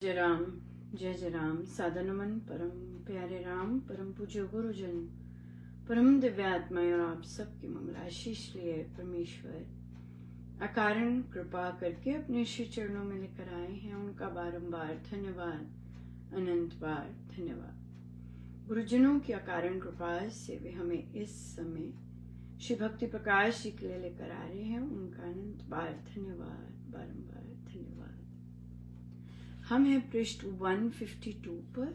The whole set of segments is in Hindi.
जय राम। साधनमन परम प्यारे राम, परम पूज्य गुरुजन, परम दिव्यात्माएं और आप सबकी मंगलाशीष लिए परमेश्वर अकारण कृपा करके अपने श्री चरणों में लेकर आए हैं। उनका बारंबार धन्यवाद, अनंत बार धन्यवाद। गुरुजनों की अकारण कृपा से वे हमें इस समय श्री भक्ति प्रकाश जी के लिए लेकर आ रहे हैं। उनका अनंत बार धन्यवाद, बारंबार धन्यवाद। हम हैं पृष्ठ 152 पर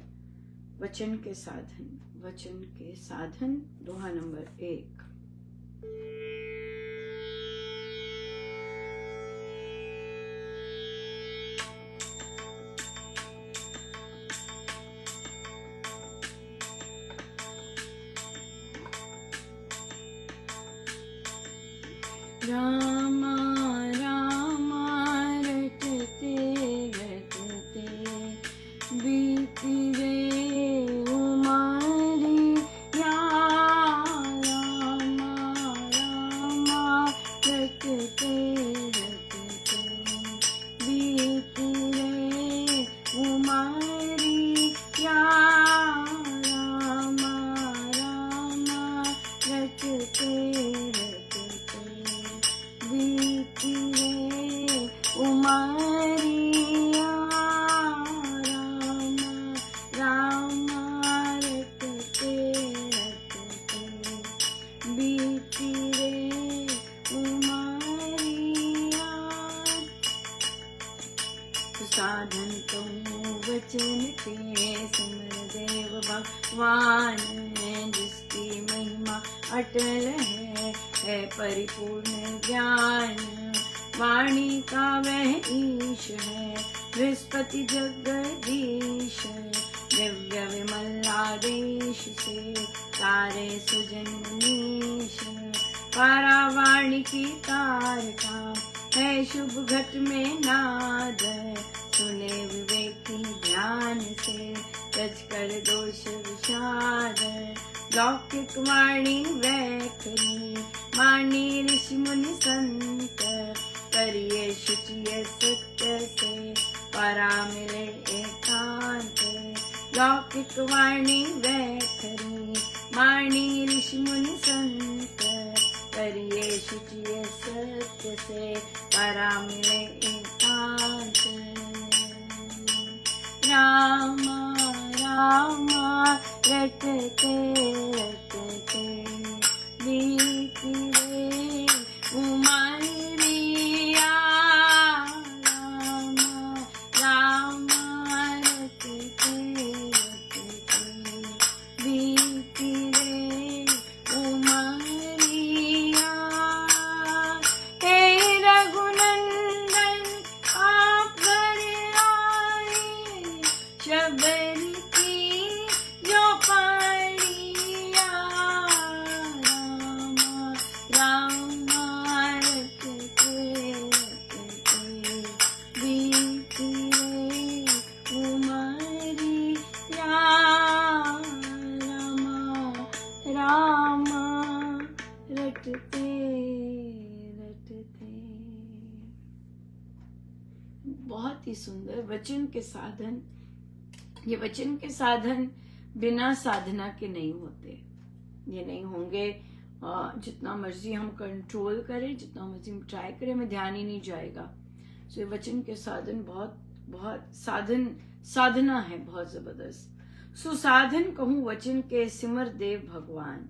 वचन के साधन दोहा नंबर 1। रामा रामा रटते रटते बीती रे उमारी या रामा रामा रटते रटते बीती रे उमारी या रामा रामा रटते बीती रे उमरिया रामा रामा रटते रटते बीती रे उमरिया। साधन तुम वचन के सिमर देव भगवान, जिसकी महिमा अटल है परिपूर्ण ज्ञान। वाणी का वह ईश है बृहस्पति जगदीश, दिव्य विमलादेश से तारे सुजन मुनीश। पारावाणी की तारका है शुभ घट में नाद, सुने विवेकी ध्यान से रच कर दोष विषाद। लौकिक वाणी वैखरी मानी ऋषि मुनि संत, करिए शुचिय सत्य से परा मिले एकांत। लौकिक वाणी वैखरी मानी ऋषि मुनि संत, करिए शुचिय सत्य से परा मिले एकांत। रामा रामा रटते रटते बीती रे उमरिया रामा रामा रटते रटते बीती रे उमरिया। हे रघुनंदन आप घर आए, शबरी की जो पड़िया रामा रामा रटते रटते बीती रे उमरिया रामा रामा रटते रटते। बहुत ही सुंदर वचन के साधन। ये वचन के साधन बिना साधना के नहीं होते, ये नहीं होंगे। जितना मर्जी हम कंट्रोल करें, जितना मर्जी हम ट्राई करें, हमें ध्यान ही नहीं जाएगा। सो ये वचन के साधन बहुत बहुत साधना है, बहुत जबरदस्त। सुसाधन कहूँ वचन के सिमर देव भगवान,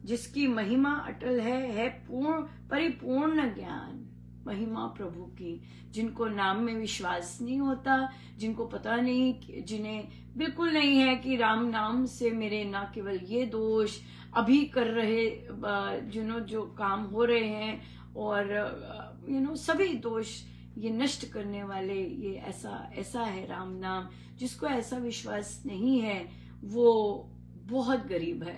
जिसकी महिमा अटल है परिपूर्ण ज्ञान। महिमा प्रभु की, जिनको नाम में विश्वास नहीं होता, जिनको पता नहीं, जिन्हें बिल्कुल नहीं है कि राम नाम से मेरे न केवल ये दोष अभी कर रहे जो काम हो रहे हैं, और सभी दोष ये नष्ट करने वाले, ये ऐसा है राम नाम। जिसको ऐसा विश्वास नहीं है वो बहुत गरीब है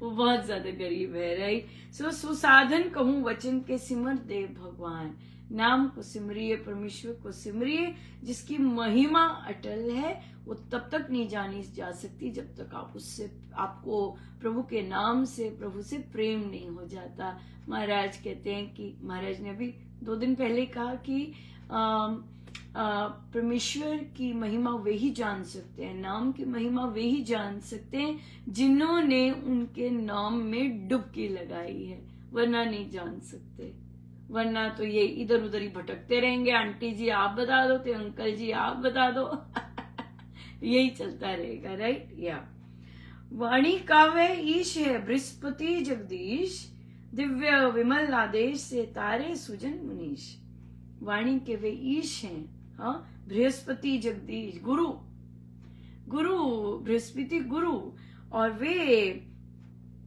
वो बहुत ज्यादा गरीब है, राइट। सुसाधन कहूँ वचन के सिमर देव भगवान, नाम को सिमरिए, परमेश्वर को सिमरिए, जिसकी महिमा अटल है। वो तब तक नहीं जानी जा सकती जब तक आपको प्रभु के नाम से, प्रभु से प्रेम नहीं हो जाता। महाराज कहते हैं कि महाराज ने अभी 2 दिन पहले कहा कि परमेश्वर की महिमा वे ही जान सकते हैं, नाम की महिमा वे ही जान सकते हैं जिन्होंने उनके नाम में डुबकी लगाई है, वरना नहीं जान सकते। वरना तो ये इधर उधर ही भटकते रहेंगे, आंटी जी आप बता दो, तो अंकल जी आप बता दो यही चलता रहेगा, राइट। या वाणी काव्य ईश है बृहस्पति जगदीश, दिव्य विमल आदेश से तारे सुजन मुनीश। वाणी के वे ईश हैं, हाँ, बृहस्पति जगदीश, गुरु बृहस्पति गुरु, और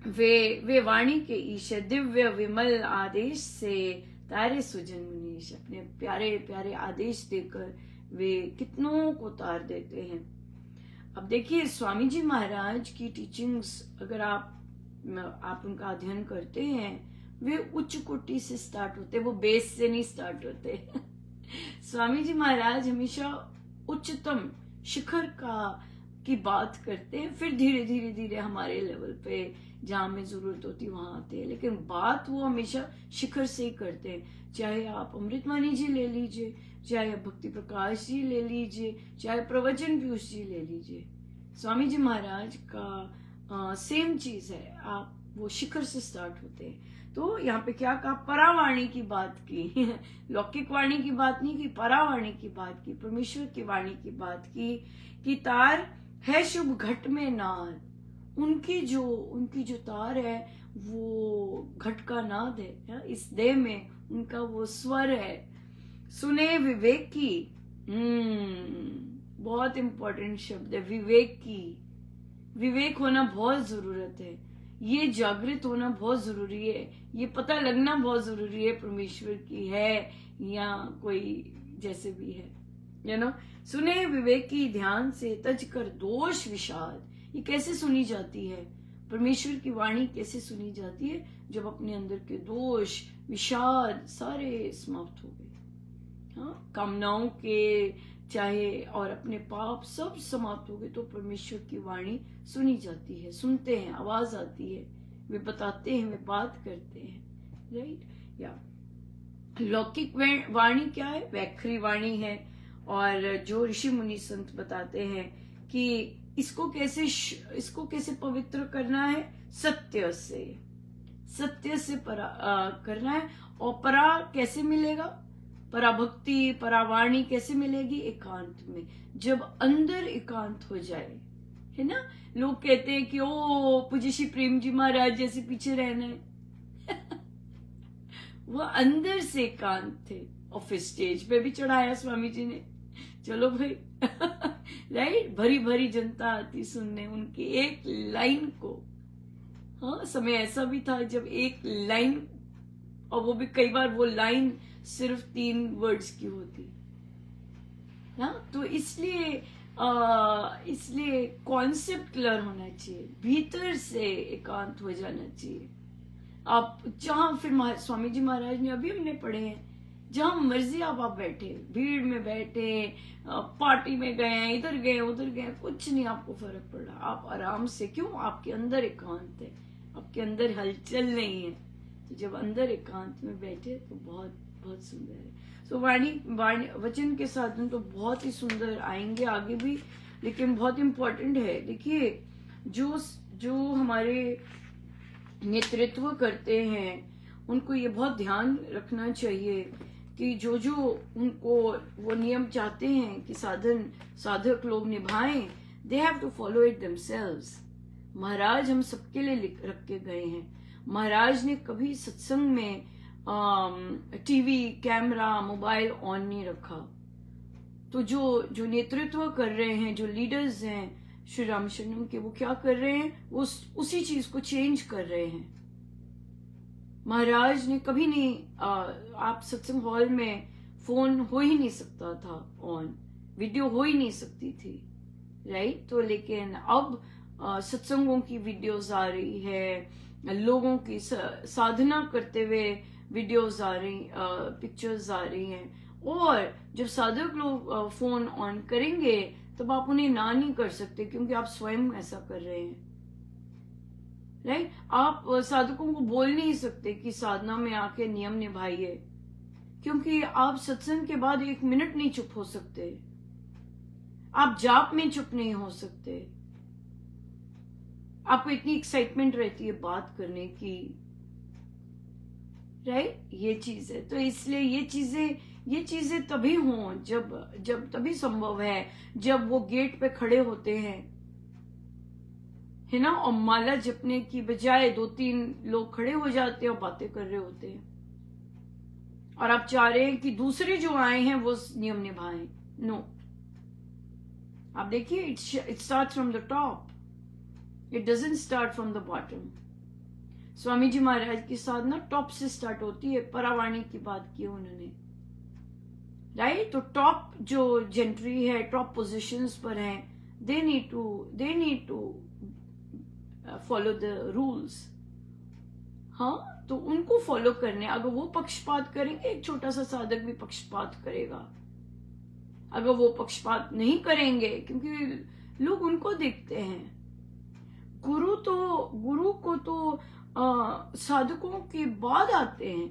वे वाणी के ईश है, दिव्य विमल आदेश से तारे सुजन मुनीश। अपने प्यारे प्यारे आदेश देकर वे कितनों को तार देते हैं। अब देखिए स्वामी जी महाराज की टीचिंग्स अगर आप उनका अध्ययन करते हैं, वे उच्च कोटि से स्टार्ट होते, वो बेस से नहीं स्टार्ट होते स्वामी जी महाराज हमेशा उच्चतम शिखर की बात करते हैं, फिर धीरे धीरे धीरे हमारे लेवल पे जहां हमें जरूरत होती वहां आते हैं, लेकिन बात वो हमेशा शिखर से ही करते हैं। चाहे आप अमृतवाणी जी ले लीजिए, चाहे भक्ति प्रकाश जी ले लीजिए, चाहे प्रवचन पीयूष जी ले लीजिए, स्वामी जी महाराज का सेम चीज है, आप वो शिखर से स्टार्ट होते हैं। तो यहाँ पे क्या कहा, परावाणी की बात की लौकिक वाणी की बात नहीं की, परावाणी की बात की, परमेश्वर की वाणी की बात की कि तार है शुभ घट में नाद। उनकी जो तार है वो घट का नाद है, इस देह में उनका वो स्वर है। सुने विवेक की, बहुत इंपॉर्टेंट शब्द है विवेक की। विवेक होना बहुत जरूरत है, ये जागृत होना बहुत जरूरी है, ये पता लगना बहुत जरूरी है परमेश्वर की है या कोई जैसे भी है, यू नो। सुने विवेक की ध्यान से तज कर दोष विषाद। ये कैसे सुनी जाती है, परमेश्वर की वाणी कैसे सुनी जाती है, जब अपने अंदर के दोष विषाद सारे समाप्त हो गए, हाँ, कामनाओं के चाहे और अपने पाप सब समाप्त हो गए, तो परमेश्वर की वाणी सुनी जाती है, सुनते हैं, आवाज आती है, वे बताते हैं, वे बात करते हैं, राइट। या लौकिक वाणी क्या है, वैखरी वाणी है, और जो ऋषि मुनि संत बताते हैं कि इसको कैसे पवित्र करना है, सत्य से करना है। और परा कैसे मिलेगा, पराभक्ति परावाणी कैसे मिलेगी, एकांत में, जब अंदर एकांत हो जाए, है ना। लोग कहते हैं कि ओ पूज्य श्री प्रेम जी महाराज जैसे पीछे रहना है वो अंदर से एकांत थे, और फिर स्टेज पे भी चढ़ाया स्वामी जी ने, चलो भाई राइट, भरी भरी जनता आती सुनने उनकी एक लाइन को। हाँ, समय ऐसा भी था जब एक लाइन, और वो भी कई बार वो लाइन सिर्फ 3 वर्ड्स की होती, हाँ। तो इसलिए कॉन्सेप्ट क्लियर होना चाहिए, भीतर से एकांत हो जाना चाहिए। आप जहां फिर स्वामी जी महाराज ने अभी हमने पढ़े हैं, जहां मर्जी आप बैठे, भीड़ में बैठे, पार्टी में गए, इधर गए उधर गए, कुछ नहीं आपको फर्क पड़ रहा, आप आराम से, क्यों, आपके अंदर एकांत है, आपके अंदर हलचल नहीं है। तो जब अंदर एकांत में बैठे तो बहुत बहुत सुंदर है। सो वाणी वचन के साधन तो बहुत ही सुंदर आएंगे आगे भी, लेकिन बहुत इम्पोर्टेंट है। देखिए जो हमारे नेतृत्व करते हैं उनको ये बहुत ध्यान रखना चाहिए कि जो उनको वो नियम चाहते हैं कि साधक लोग निभाएं, they have to follow it themselves. महाराज हम सबके लिए रख के गए हैं। महाराज ने कभी सत्संग में टीवी, कैमरा, मोबाइल ऑन नहीं रखा। तो जो नेतृत्व कर रहे हैं, जो लीडर्स हैं श्री रामशरणम के, वो क्या कर रहे हैं, वो उसी चीज को चेंज कर रहे हैं। महाराज ने कभी नहीं, आप सत्संग हॉल में फोन हो ही नहीं सकता था ऑन, वीडियो हो ही नहीं सकती थी, राइट। तो लेकिन अब सत्संगों की वीडियोस आ रही है, लोगों की साधना करते हुए वीडियोस आ रही, पिक्चर्स आ रही हैं, और जब साधक लोग फोन ऑन करेंगे तब आप उन्हें ना नहीं कर सकते, क्योंकि आप स्वयं ऐसा कर रहे हैं, राइट। आप साधकों को बोल नहीं सकते कि साधना में आके नियम निभाइए, क्योंकि आप सत्संग के बाद 1 मिनट नहीं चुप हो सकते, आप जाप में चुप नहीं हो सकते, आपको इतनी एक्साइटमेंट रहती है बात करने की, राइट? ये चीज है। तो इसलिए ये चीजें तभी हों जब तभी संभव है जब वो गेट पे खड़े होते हैं, है ना, और माला जपने की बजाय 2-3 लोग खड़े हो जाते हैं और बातें कर रहे होते हैं, और आप चाह रहे हैं कि दूसरे जो आए हैं वो नियम निभाएं। नो, आप देखिए, it start from the top, it doesn't start from the bottom. Swami ji Maharaj की साधना टॉप से स्टार्ट होती है। परावाणी की बात की उन्होंने, राइट? तो टॉप जो जेंट्री है, टॉप पोजीशंस पर हैं, they need to follow the rules. हाँ, तो उनको फॉलो करने, अगर वो पक्षपात करेंगे, एक छोटा सा साधक भी पक्षपात करेगा। अगर वो पक्षपात नहीं करेंगे, क्योंकि लोग उनको देखते हैं, गुरु को तो साधकों के बाद आते हैं,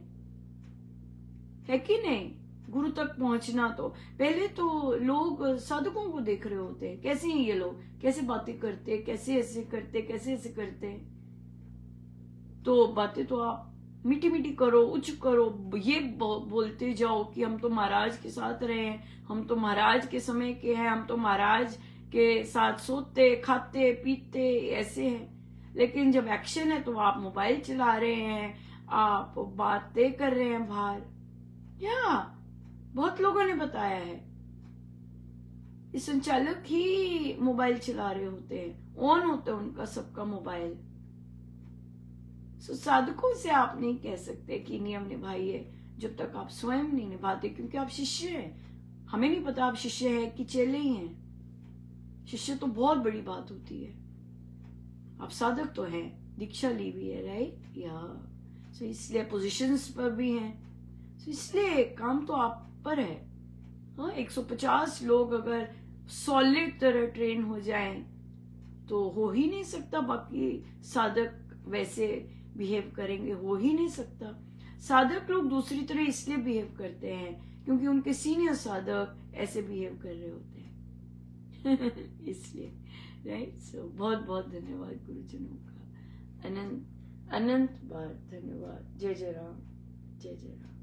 है कि नहीं? गुरु तक पहुंचना तो पहले तो लोग साधकों को देख रहे होते हैं, कैसे हैं ये लोग, कैसे बातें करते, कैसे ऐसे करते, कैसे ऐसे करते। तो बातें तो आप मीठी मीठी करो, उच्च करो, ये बोलते जाओ कि हम तो महाराज के साथ रहे हैं, हम तो महाराज के समय के हैं, हम तो महाराज के साथ सोते खाते पीते ऐसे हैं। लेकिन जब एक्शन है तो आप मोबाइल चला रहे हैं, आप बातें कर रहे हैं बाहर। या बहुत लोगों ने बताया है, ये संचालक ही मोबाइल चला रहे होते हैं, ऑन होता है उनका सबका मोबाइल। साधकों से आप नहीं कह सकते कि नियम निभाइए जब तक आप स्वयं नहीं निभाते, क्योंकि आप शिष्य हैं। हमें नहीं पता आप शिष्य हैं कि चेले ही हैं। शिष्य तो बहुत बड़ी बात होती है, आप साधक तो हैं, दीक्षा ली भी है, राइट? या सो इसलिए पोजीशंस पर भी हैं, तो इसलिए काम तो आप पर है। हाँ, 150 लोग अगर सॉलिड तरह ट्रेन हो जाएं तो हो ही नहीं सकता बाकी साधक वैसे बिहेव करेंगे, हो ही नहीं सकता। साधक लोग दूसरी तरह इसलिए बिहेव करते हैं क्योंकि उनके सीनियर साधक ऐसे बिहेव कर रहे होते हैं इसलिए, राइट? सो बहुत बहुत धन्यवाद गुरुजनों का, अनंत अनंत बार धन्यवाद। जय जय राम, जय जय राम।